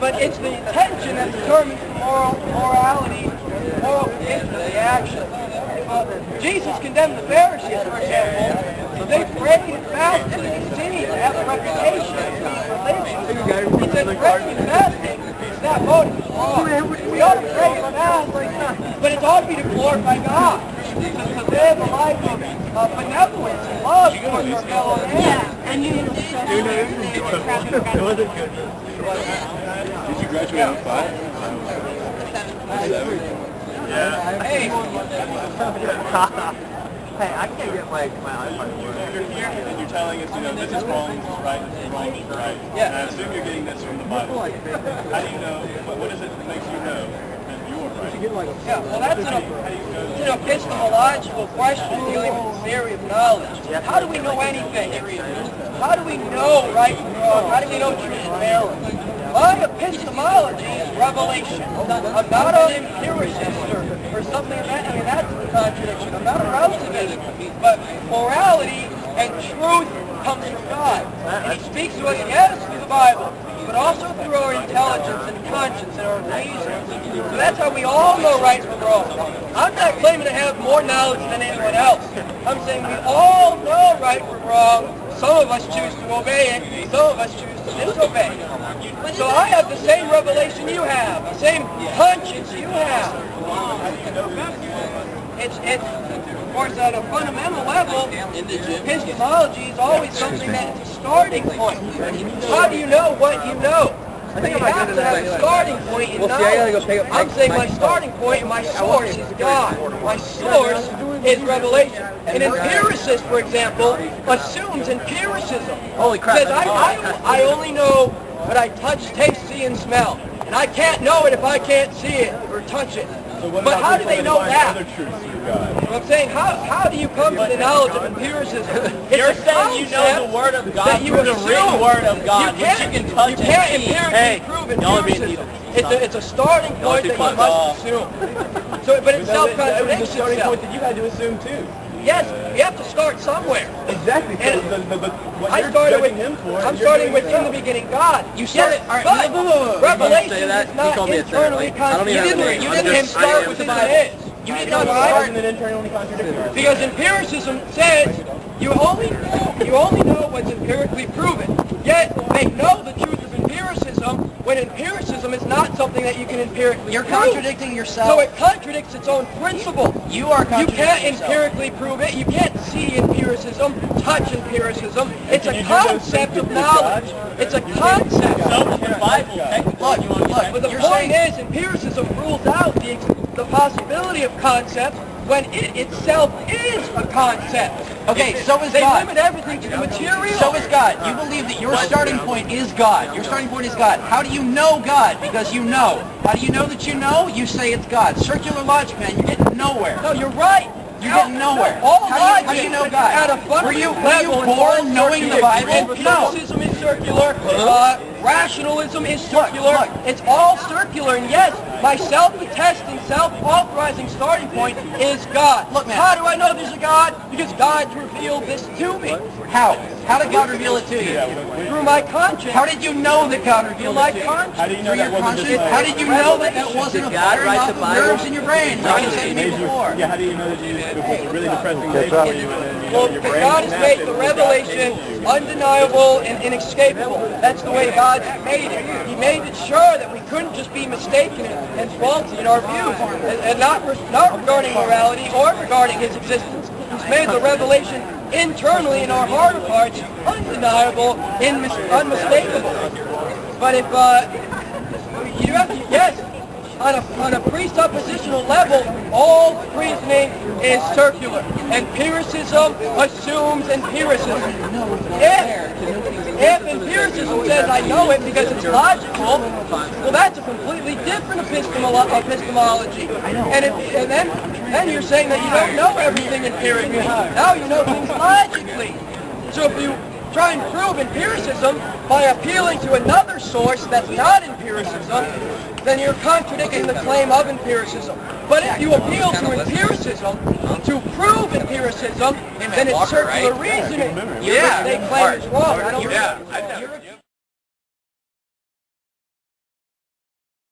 but it's the intention that determines the morality, moral condition of the action. Jesus condemned the Pharisees, for example. They prayed and fasted and continued to have a reputation of being religious. He said praying and fasting is not motive. It's wrong. We ought to pray and fast, but it ought to be to glorify God, to live a life of benevolence and love towards our fellow man. Yeah, and you need to show Did you graduate in 5? Yeah. Hey, hey, I can't get my iPhone. You're here and you're telling us, this is wrong, this is right, this is wrong, this is right. Yeah. And I assume you're getting this from the Bible. How do you know? What is it that makes you know that you're right? Yeah, well, that's an epistemological question dealing with the theory of knowledge. How do we know anything? How do we know right from wrong? How do we know truth and error? My epistemology is revelation. I'm not an empiricist or something of that. I mean, that's a contradiction. I'm not a relativist. But morality and truth comes from God. And he speaks to us, yes, through the Bible, but also through our intelligence and conscience and our reason. So that's how we all know right from wrong. I'm not claiming to have more knowledge than anyone else. I'm saying we all know right from wrong. Some of us choose to obey it, some of us choose to disobey it. So I have the same revelation you have, the same conscience you have. It's of course, at a fundamental level, epistemology is always something that is a starting point. How do you know what you know? You have to have a starting point in knowledge. I'm saying my starting point and my source is God. My source is revelation. An empiricist, for example, assumes empiricism. Holy crap. Says, I only know what I touch, taste, see, and smell. And I can't know it if I can't see it or touch it. But how do they know that? I'm saying, how do you come to the knowledge of empiricism? You're saying you know the Word of God through the written Word of God, which you can touch and see. You can't empirically prove empiricism. It's a starting point that you must assume. So, but it self-contradicts itself. Starting point that you had to assume too. Yes, you have to start somewhere. Exactly. And I'm starting with in the beginning God. You said it. But revelation is not internally contradictory. You didn't start with the Bible. You did not start. Because empiricism says you only know what's empirically proven. Yet they know the truth of empiricism when empiricism is not something that you can empirically You're prove. contradicting yourself. So it contradicts its own principle. You are contradicting yourself. You can't empirically prove it. You can't see empiricism, touch empiricism. It's a concept of knowledge. It's a concept. So the Bible, look. But the point is, empiricism rules out the possibility of concepts when it itself is a concept. Okay, so is they God. They limit everything to the material. So is God. You believe that your starting point is God. Your starting point is God. How do you know God? Because you know. How do you know that you know? You say it's God. Circular logic, man. You're getting nowhere. No, you're right. You're getting nowhere. How do you know God? At a Were you fundamental level, born knowing the Bible? No. Empiricism is circular. Rationalism is circular. Look. It's all circular. And yes, my self-attesting, self-authorizing starting point is God. Look, man. How do I know there's a God? Because God revealed this to me. How? How did God reveal it to you? Through my conscience. How did you know that God revealed my it to you? conscience. How do you know Through that your wasn't conscience? just How did you know that that wasn't a firing off of nerves in your brain, like you said to me before? Yeah, how do you know that it was a really depressing day for you and Well, your brain God has made snapped the and revelation undeniable and inescapable. That's the way God made it. He made it sure that we couldn't just be mistaken and faulty in our views, and not regarding morality or regarding His existence. He's made the revelation internally in our heart of hearts undeniable, unmistakable. But if you have to, yes, on a presuppositional level, all reasoning is circular. Empiricism assumes empiricism. If empiricism says I know it because it's logical, well, that's a completely different epistemology. And then you're saying that you don't know everything empirically. Now you know things logically. So if you try and prove empiricism by appealing to another source that's not empiricism, then you're contradicting the claim of empiricism. But if you appeal to empiricism to prove empiricism, then it's circular reasoning. They claim is wrong. I don't